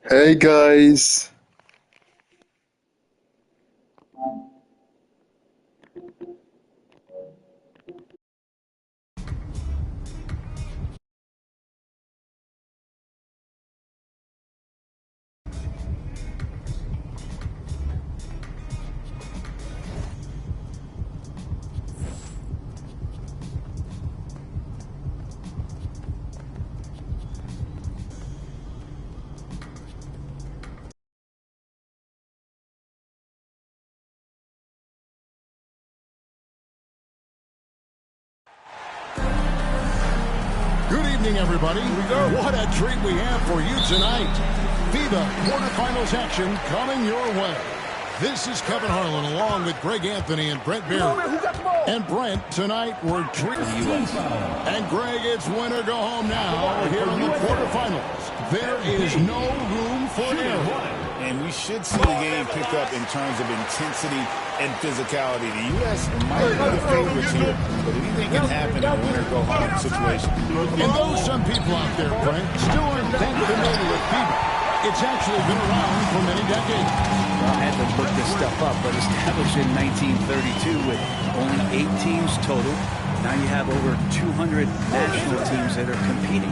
Hey guys. Good evening, everybody. What a treat we have for you tonight. FIBA quarterfinals action coming your way. This is Kevin Harlan along with Greg Anthony and Brent Barry. And Brent, tonight we're treating you. And Greg, it's winner go home now here in the quarterfinals. There is no room for error. And we should see the game pick up in terms of intensity and physicality. The U.S. might be the favorites here, but anything can happen in a winner-go-home situation. And though some people out there, Brent, still aren't that familiar with FIBA, it's actually been around for many decades. Well, I had to look this stuff up, but established in 1932 with only 8 teams total. Now you have over 200 national teams that are competing.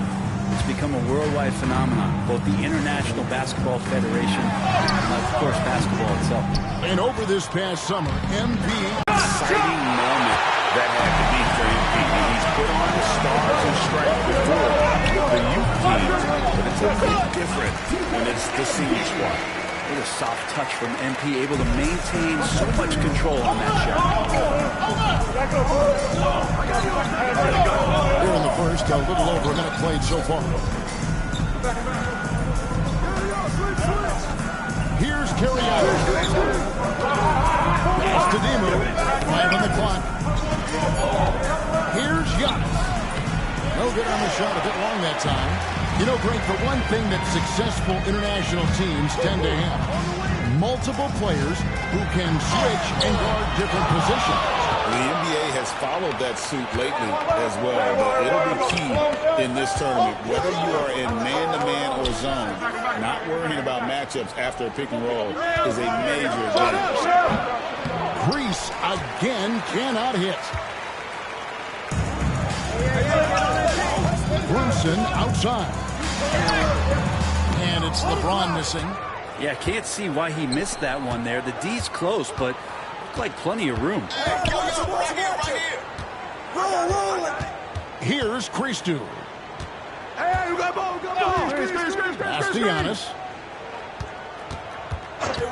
It's become a worldwide phenomenon, both the International Basketball Federation and, of course, basketball itself. And over this past summer, MP... Exciting moment that had to be for MP. He's put on the stars and stripes before with the youth teams, but it's a bit different when it's the senior squad. What a soft touch from MP, able to maintain so much control on that shot. Here in the first, a little over a minute played so far. Here's Carriano. Pass to Demo. 5 on the clock. Here's Giannis. No good on the shot, a bit long that time. You know, Greg, the one thing that successful international teams tend to have, multiple players who can switch and guard different positions. The NBA has followed that suit lately as well, but it'll be key in this tournament. Whether you are in man-to-man or zone, not worrying about matchups after a pick and roll is a major advantage. Greece again cannot hit. Brunson outside. And it's LeBron missing. Yeah, can't see why he missed that one there. The D's close, but looked like plenty of room. Here's Christou. Pass to Giannis.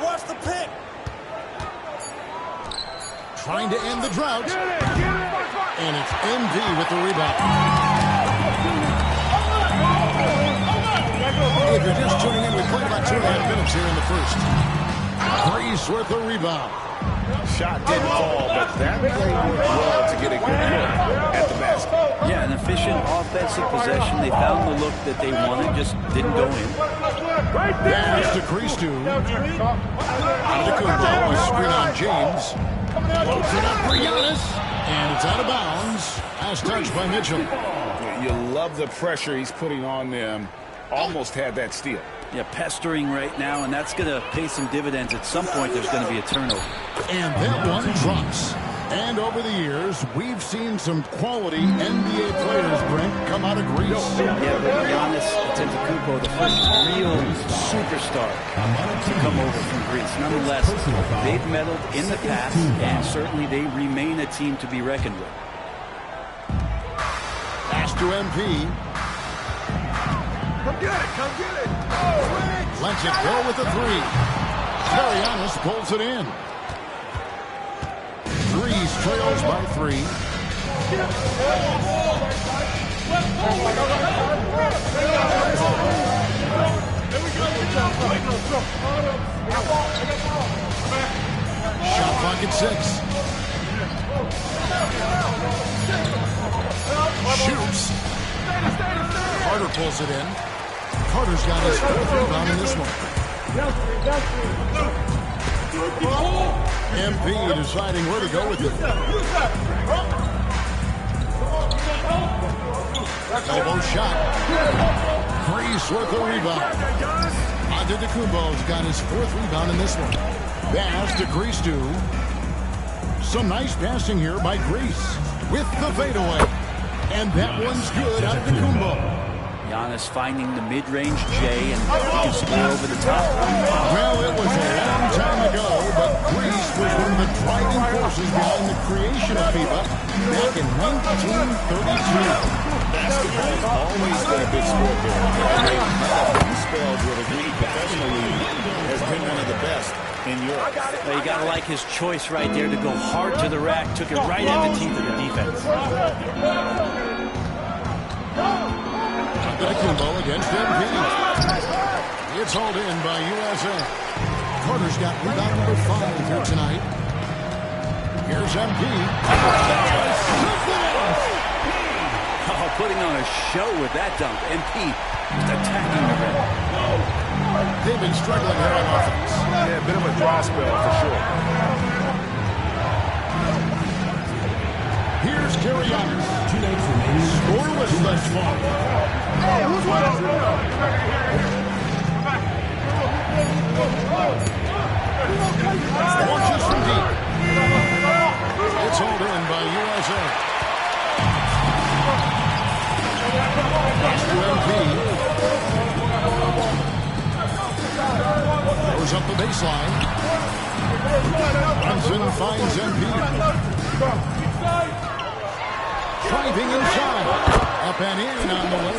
Watch the pick. Trying to end the drought. And it's MD with the rebound. If you're just tuning in, we played about 2.5 minutes here in the first. Greece with a rebound. Shot didn't fall, but that play worked well to get a good look at the basket. Yeah, an efficient offensive possession. They found the look that they wanted, just didn't go in. Pass to Christou. Antetokounmpo with screen on James. Floats it up for Giannis. And it's out of bounds. Last touch by Mitchell. You love the pressure he's putting on them. Almost had that steal. Yeah, pestering right now, and that's going to pay some dividends. At some point, there's going to be a turnover. And that one drops. And over the years, we've seen some quality NBA players, Brent, come out of Greece. Yeah, but Giannis Antetokounmpo, the first real superstar to come over from Greece. Nonetheless, they've medaled in the past, and certainly they remain a team to be reckoned with. Pass to MP. Come get it, come get it. Lets it go with the three. Carrianis pulls it in. Greece trails by 3. Shot clock at 6. Shoots. Carter pulls it in. Carter's got his 4th rebound in this one. MP deciding where to go with it. Elbow shot. Grease with the rebound. Antetokounmpo's got his 4th rebound in this one. Pass to Grease too. Some nice passing here by Grease with the fadeaway. And that one's good. Antetokounmpo. Giannis finding the mid-range J and just going over the top. Well, it was a long time ago, but Grease was one of the driving forces behind the creation of FIBA back in 1932. Basketball has always been a big sport there. And spells where the league professionally has been one of the best in Europe. Well, you got to like his choice right there to go hard to the rack. Took it right at the teeth of the defense. Antetokounmpo against MP. It's hauled in by USA. Carter's got rebound number 5 here tonight. Here's MP. Oh, putting on a show with that dunk. MP just attacking the rim. They've been struggling here on offense. Yeah, a bit of a dry spell for sure. Here's Kiriakis. Scoreless thus far. Launches from deep. It's hauled in by USA. Pass to MP. Goes up the baseline. Brunson finds MP. Driving inside. Up and in on the way.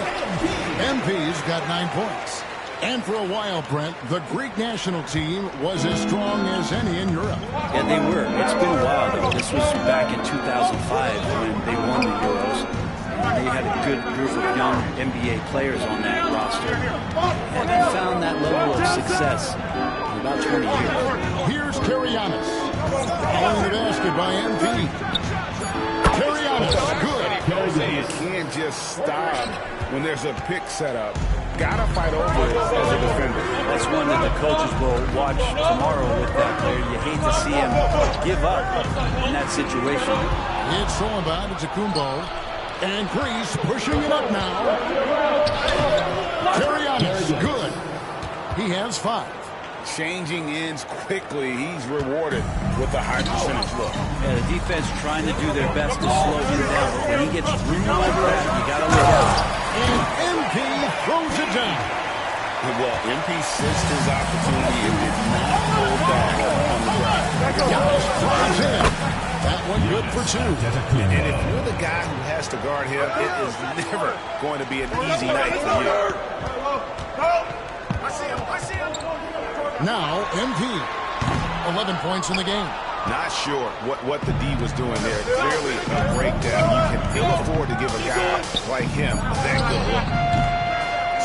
MP's got 9 points. And for a while, Brent, the Greek national team was as strong as any in Europe. Yeah, they were. It's been a while, though. This was back in 2005 when they won the Euros. And they had a good group of young NBA players on that roster. And they found that level of success in about 20 years. Here's Kiriakis. Following the basket by MP. Kiriakis, good. You can't just stop when there's a pick set up. Gotta fight over it as a defender. That's one that the coaches will watch tomorrow with that player. You hate to see him give up in that situation. It's thrown by Antetokounmpo. And Grease pushing it up now. Kiriakis, good. He has 5. Changing ends quickly. He's rewarded with a high percentage look. Yeah, the defense trying to do their best to slow him down. But when he gets room like that, you got to look out. And MP throws it down. Well, MP sensed his opportunity and did not hold back on the drive. Giannis drives in. That one good for 2. And if you're the guy who has to guard him, it is never going to be an easy night for you. Now, MP. 11 points in the game. Not sure what the D was doing there. Clearly a breakdown. You can ill afford to give a guy like him that good look.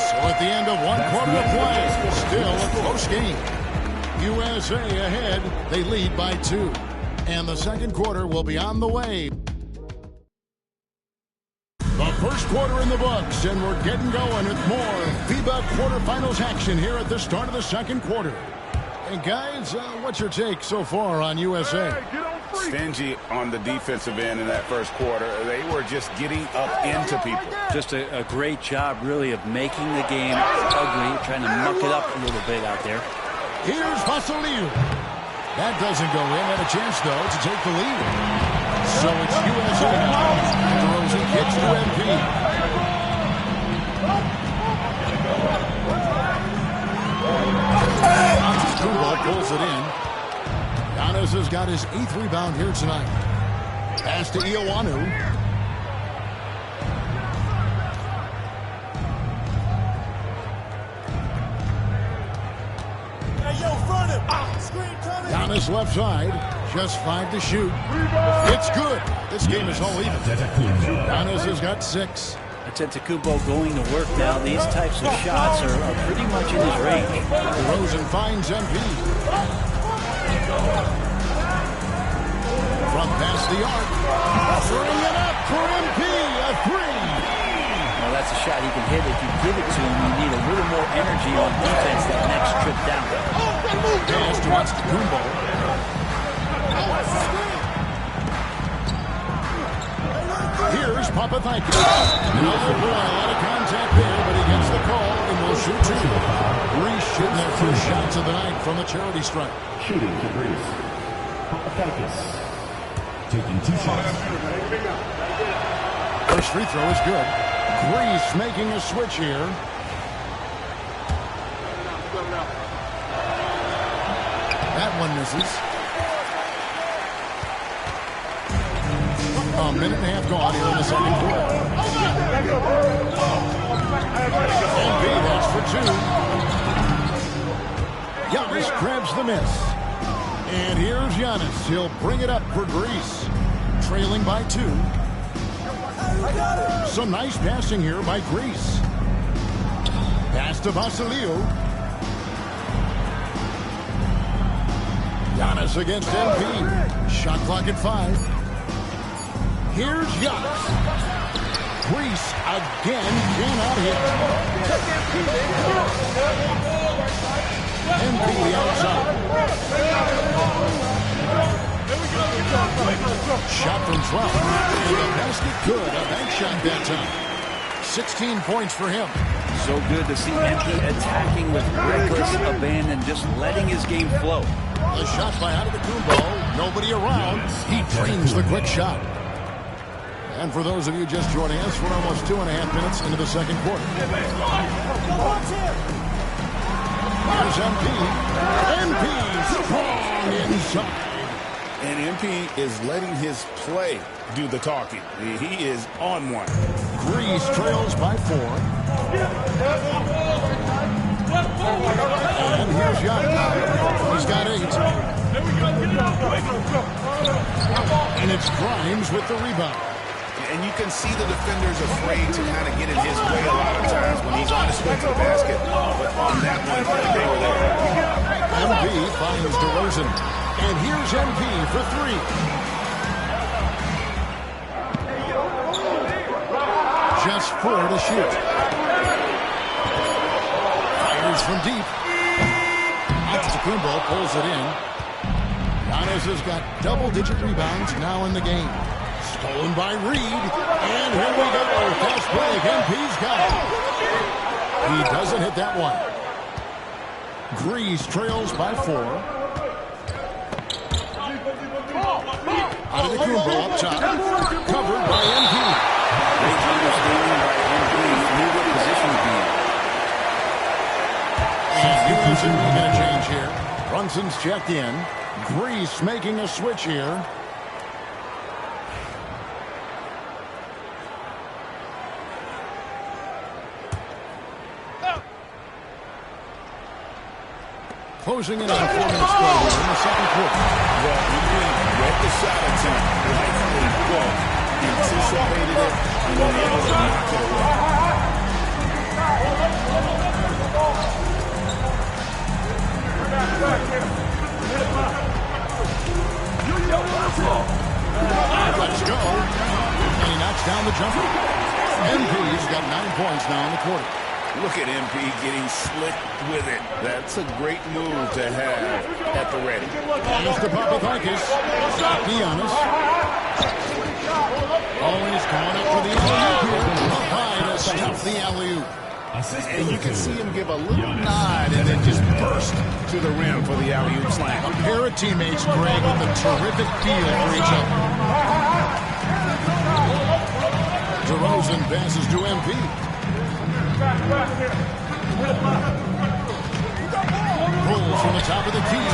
So at the end of 1 quarter of play, still a close game. USA ahead. They lead by 2. And the second quarter will be on the way. The first quarter in the books, and we're getting going with more FIBA quarterfinals action here at the start of the second quarter. And guys, what's your take so far on USA? Stingy on the defensive end in that first quarter. They were just getting up into people. Just a great job, really, of making the game ugly, trying to muck it up a little bit out there. Here's Vasiliu. That doesn't go in. Had a chance, though, to take the lead. So it's USA now. DeRozan kicks to MP. Antetokounmpo pulls it in. Giannis has got his 8th rebound here tonight. Pass to Ioanu. Giannis left side. Just 5 to shoot. It's good. This game is all even. Giannis has got 6. Antetokounmpo going to work now. These types of shots are pretty much in his range. DeRozan finds MP. From past the arc. Bring it up for MP. A 3. Well, that's a shot he can hit. If you give it to him, you need a little more energy on defense that next trip down. Pass to Antetokounmpo. Here's Here's Papathikis. Oh, boy, a lot of contact there, but he gets the call and will shoot two. Greece shooting their first shots of the night from the charity stripe. Shooting for Greece. Papathikis taking 2 shots. First free throw is good. Greece making a switch here. That one misses. A minute and a half gone here in the second quarter. And B, that's for 2. Giannis grabs the miss. And here's Giannis. He'll bring it up for Greece. Trailing by 2. Some nice passing here by Greece. Pass to Vasiliou. Giannis against MP. Shot clock at 5. Here's Giannis. Greece again cannot hit. MP outside. Shot from 12. And the basket good. A bank shot that time. 16 points for him. So good to see MP attacking with reckless abandon, just letting his game flow. A shot by Antetokounmpo. Nobody around. He drains the quick shot. And for those of you just joining us, we're almost 2.5 minutes into the second quarter. Here's MP. MP strong inside. And MP is letting his play do the talking. He is on one. Greece trails by 4. And here's Giannis. He's got 8. And it's Grimes with the rebound. And you can see the defenders afraid to kind of get in his way a lot of times when he's on his way to the basket. But on that one, they were there. MP finds DeRozan. And here's MP for 3. Just 4 to shoot. Fires from deep. Antetokounmpo pulls it in. Giannis has got double-digit rebounds now in the game. Stolen by Reed. And here we go. Fast break. MP's got it. He doesn't hit that one. Greece trails by 4. Antetokounmpo up top. Covered by MP. Great understanding by MP. Knew what position to be in. And Houston making a change here. Brunson's checked in. Greece making a switch here. Closing in on 4 minutes go here in the second quarter. Well, you read the shot attempt, likely quote, anticipated it, and was able to knock it away. Let's go. And he knocks down the jumper. MP's got 9 points now in the quarter. Look at MP getting slick with it. That's a great move to have at the ready. Here's to Papathikis. Giannis. Always coming up for the alley-oop here. Up high to stuff the alley-oop. And you can see him give a little nod and then just burst to the rim for the alley-oop slam. A pair of teammates, Greg, with a terrific feel for each other. DeRozan passes to MP. Rolls from the top of the key.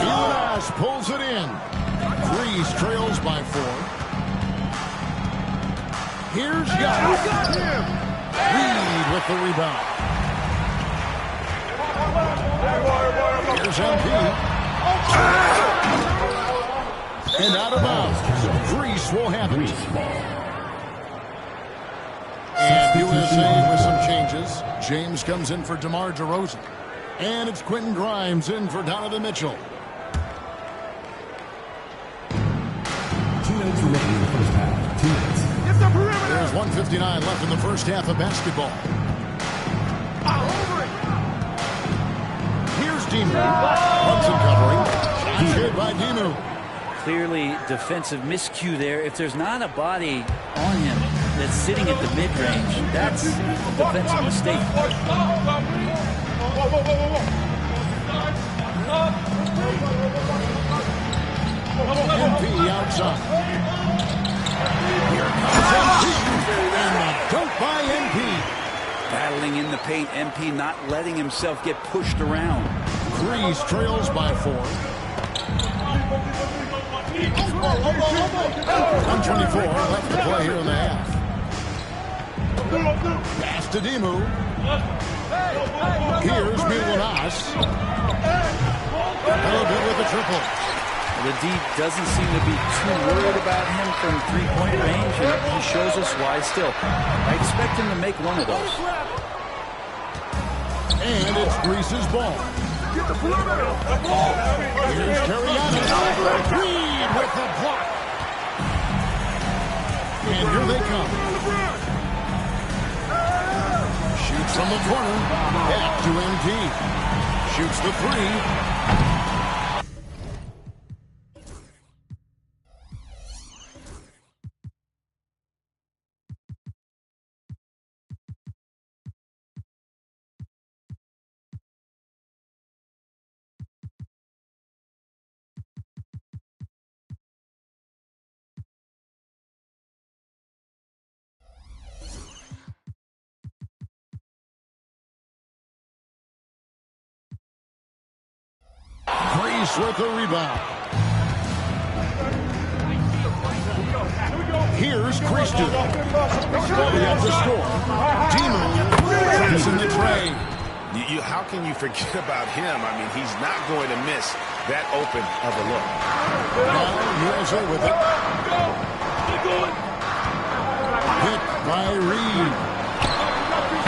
Giannis pulls it in. Greece trails by 4. Here's Giannis. Reed with the rebound. Here's MP. And out of bounds. Greece will have it. And USA with some changes. James comes in for DeMar DeRozan. And it's Quentin Grimes in for Donovan Mitchell. 2 minutes remaining in the first half. 2 minutes. There's 1:59 left in the first half of basketball. Here's Demu. Brunson covering. Shot hit by Demu. Clearly defensive miscue there. If there's not a body on him that's sitting at the mid-range, that's a defensive mistake. MP outside. Here comes MP. And the dunk by MP. Battling in the paint, MP not letting himself get pushed around. Grease trails by 4. 124 left to play here in the half. Pass to Dimu. Here's Milanas. Hello, good with the triple. The D doesn't seem to be too worried about him from three-point range, and he shows us why still. I expect him to make one of those. And it's Grease's ball. Here's Terriani. Reed with the block. And here they come. Shoots from the corner. Back to MP. Shoots the 3. Grease with the rebound. Here's Christian. Slowly up the score. Dimu traps in the tray. How can you forget about him? I mean, he's not going to miss that open of a look. Now USA with it. Hit by Reed.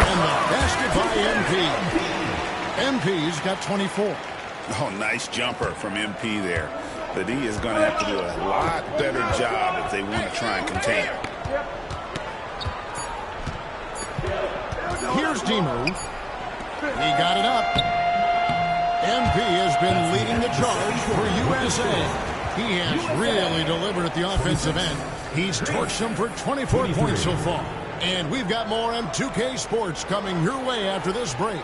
And the basket by MP. MP's got 24. Oh, nice jumper from MP there. The D is going to have to do a lot better job if they want to try and contain him. Here's Dimu. He got it up. MP has been leading the charge for USA. He has really delivered at the offensive end. He's torched them for 24 points so far. And we've got more M2K Sports coming your way after this break.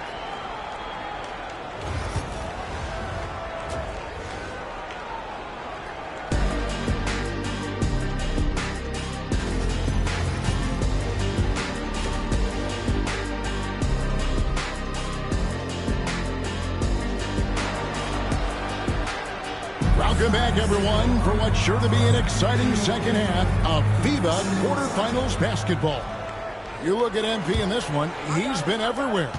Welcome back, everyone, for what's sure to be an exciting second half of FIBA quarterfinals basketball. You look at MP in this one, he's been everywhere.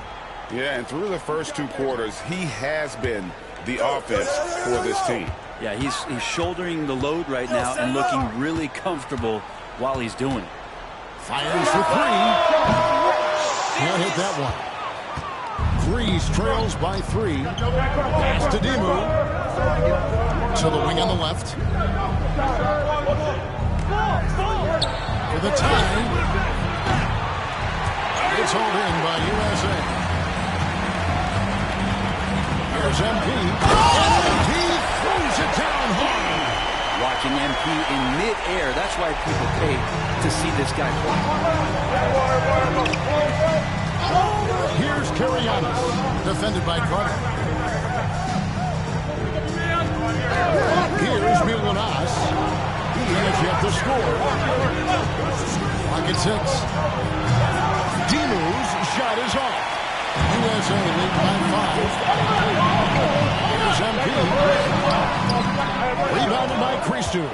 Yeah, and through the first 2 quarters, he has been the offense for this team. Yeah, he's shouldering the load right now and looking really comfortable while he's doing it. Fires for 3. Can't hit that one. Grease trails by 3. Pass to Dimu. To the wing on the left. For the tie. It's hauled in by USA. Here's MP. MP throws it down hard. Watching MP in mid-air, that's why people pay to see this guy play. Here's Karianis, defended by Carter. Here's Milanas. He has yet to score. Pocket 6. Dimu's shot is off. USA lead by 5. Here's MP. Rebounded by Christu.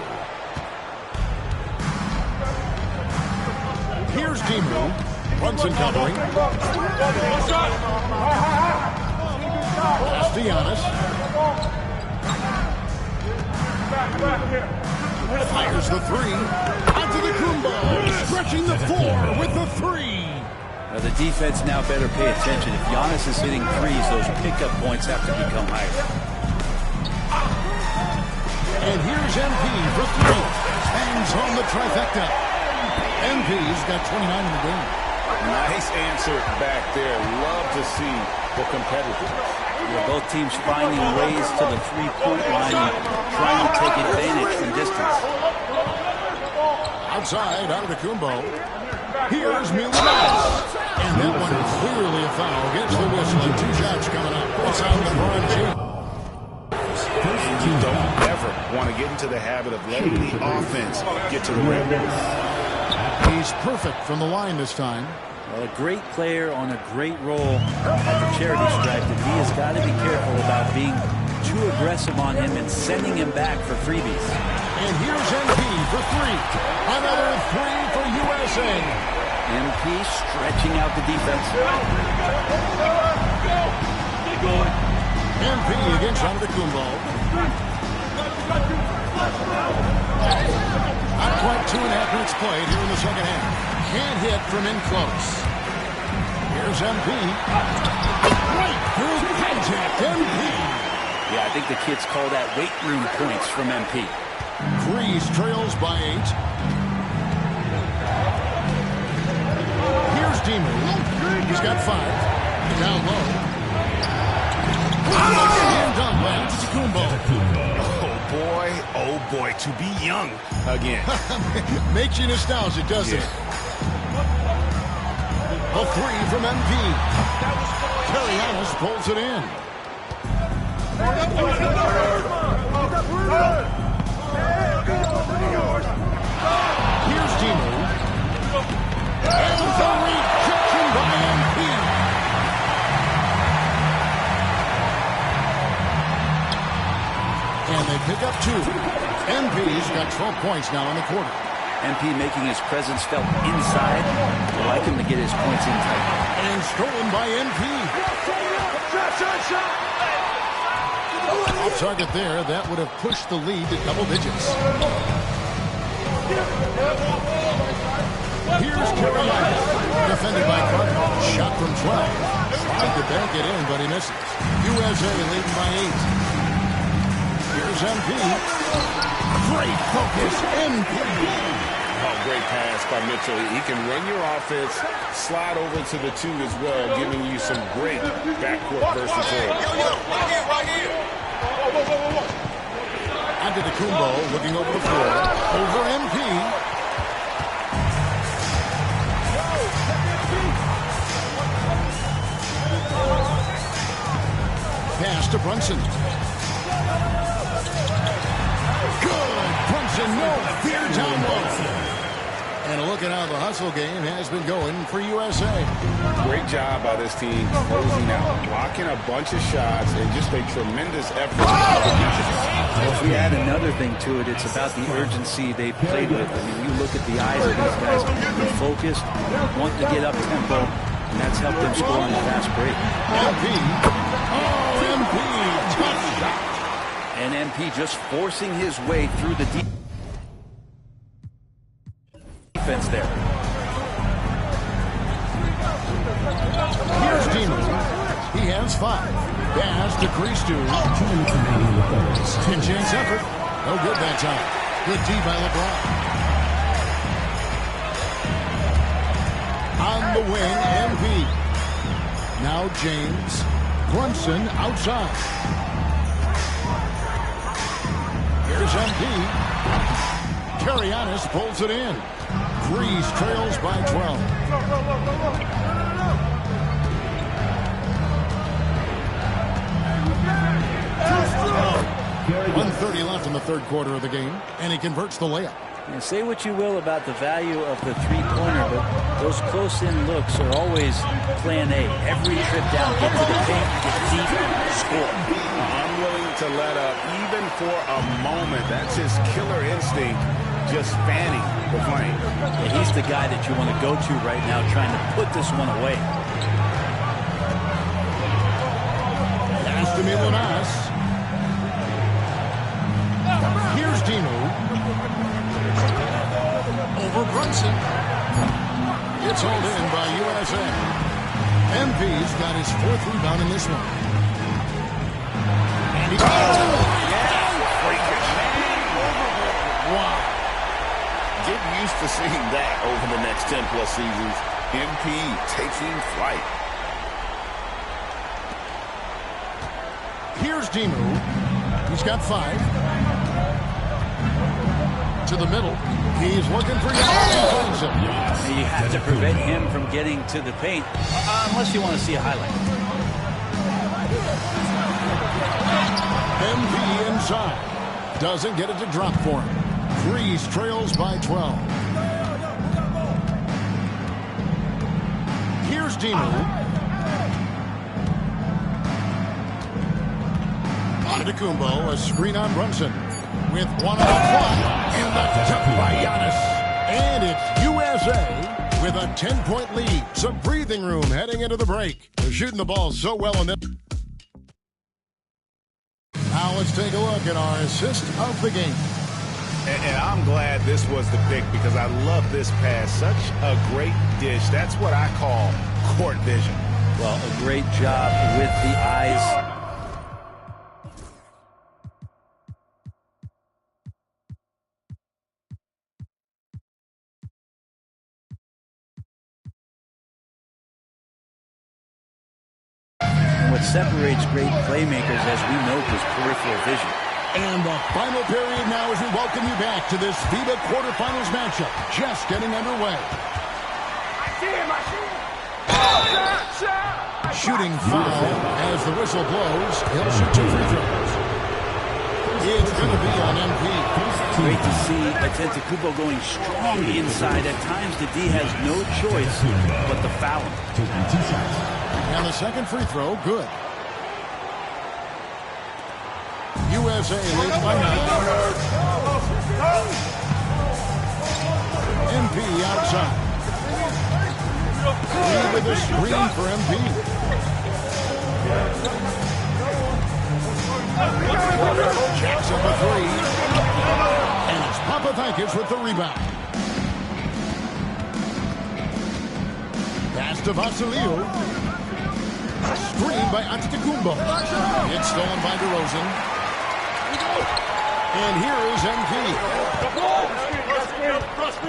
Here's Dimu. Brunson covering. Pass to Giannis. Fires the 3. Onto the Kumbo. Stretching the 4 with the 3. The defense now better pay attention. If Giannis is hitting threes, those pickup points have to become higher. And here's MP for 3. Hangs on the trifecta. MP's got 29 in the game. Nice answer back there. Love to see the competitiveness. Both teams finding ways to the three-point line and trying to take advantage from distance. Outside, Antetokounmpo. Here's Milunas. And that one is clearly a foul against the whistle. And 2 shots coming up. It's on LeBron James. You don't ever want to get into the habit of letting the offense get to the rim. He's perfect from the line this time. Well, a great player on a great role at the charity stripe, and he has got to be careful about being too aggressive on him and sending him back for freebies. And here's MP for 3. Another 3 for USA. MP stretching out the defense. MP against Antetokounmpo. Not quite 2.5 minutes played here in the second half. Can't hit from in close. Here's MP. Right through contact. MP. Yeah, I think the kids call that weight room points from MP. Grease trails by 8. Here's Demu. He's got 5. Down low. And done by Antetokounmpo. Oh boy, to be young again. Makes you nostalgic, doesn't it? A 3 from MP. Karianis pulls it in. Here's Demu. And the rejection by MP. And they pick up 2. MP's got 12 points now in the quarter. MP making his presence felt inside. I'd like him to get his points in tight. And stolen by MP. Off target there. That would have pushed the lead to double digits. Here's Carolina. Defended by Carter. Shot from 12. Tried to bank it in, but he misses. USA leading by 8. Here's MP. Great focus, MP. Oh, great pass by Mitchell. He can run your offense, slide over to the 2 as well, giving you some great backcourt versatility. Antetokounmpo looking over the floor. Over MP. Pass to Brunson. Good. Brunson, no fear down low. And a look at how the hustle game has been going for USA. Great job by this team closing out, blocking a bunch of shots, and just a tremendous effort. Well, if we add another thing to it, it's about the urgency they played with. I mean, you look at the eyes of these guys, they're focused, wanting to get up tempo, and that's helped them score on the fast break. MP. Oh, MP. Tough shot. And MP just forcing his way through the defense there. Here's Demu. He has 5. Pass to Christou. 2 minutes remaining in the third. 10-chance effort. No good that time. Good D by LeBron. On the wing, MP. Now James. Brunson outside. Here's MP. Karianis pulls it in. Grease trails by 12. 1:30 left in the third quarter of the game, and he converts the layup. Yeah, say what you will about the value of the three-pointer, but those close-in looks are always plan A. Every trip down, get to the paint, get deep, score. Unwilling to let up, even for a moment. That's his killer instinct, just fanning the flame. Yeah, he's the guy that you want to go to right now, trying to put this one away. Pass to Milunas. Here's Demu. Over Brunson. It's hauled in by USA. MP's got his 4th rebound in this one. And he Wow. Get used to seeing that over the next 10-plus seasons. MP taking flight. Here's Dimu. He's got 5. To the middle. He's looking for Giannis. You have to prevent him from getting to the paint, unless you want to see a highlight. MP inside. Doesn't get it to drop for him. Grease trails by 12. Here's Dimu. Antetokounmpo, a screen on Brunson. With 1 on the clock. And the tip by Giannis. And it's USA with a 10-point lead. Some breathing room heading into the break. They're shooting the ball so well in this. Now let's take a look at our assist of the game. And I'm glad this was the pick because I love this pass. Such a great dish. That's what I call court vision. Well, a great job with the eyes. What separates great playmakers, as we know, is peripheral vision. And the final period now as we welcome you back to this FIBA quarterfinals matchup. Just getting underway. Shooting foul as the whistle blows. He'll shoot 2 free throws. It's going to be on MP. Great to see Antetokounmpo going strong inside. At times, the D has no choice but to foul him. And the second free throw, good. USA leads by 9. MP outside. Lee with a screen for MP. Jackson for 3. And it's Papathakis with the rebound. Pass to Vasiliou. Screen by Antetokounmpo. It's stolen by DeRozan. And here is MP.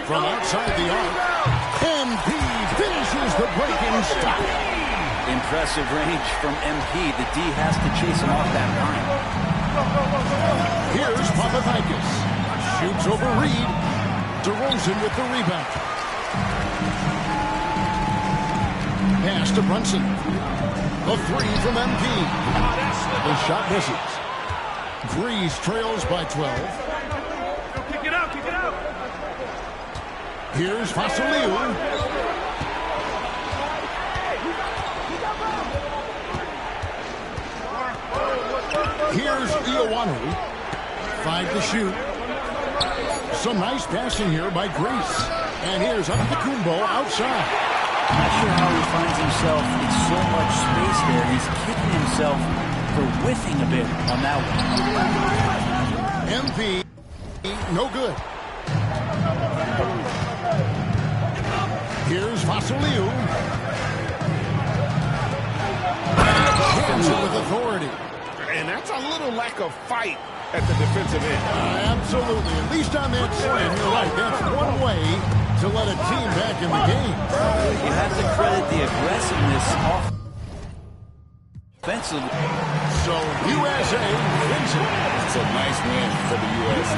From outside the arc, MP finishes the break in style. Impressive range from MP. The D has to chase him off that line. Here's Papathakis. Shoots over Reed. DeRozan with the rebound. Pass to Brunson. A 3 from MP. The shot misses. Grease trails by 12. Kick it out, kick it out. Here's Vasiliou. Here's Ioane. 5 to shoot. Some nice passing here by Grease. And here's Antetokounmpo outside. Not sure how he finds himself in so much space there. He's kicking himself for whiffing a bit on that one. MP, no good. Here's Vasiliou. Hits it with authority. And that's a little lack of fight at the defensive end. Absolutely. At least on that slam, you're right. That's one way to let a team back in the game. You have to credit the aggressiveness offensively. So USA wins it. It's a nice win for the U.S.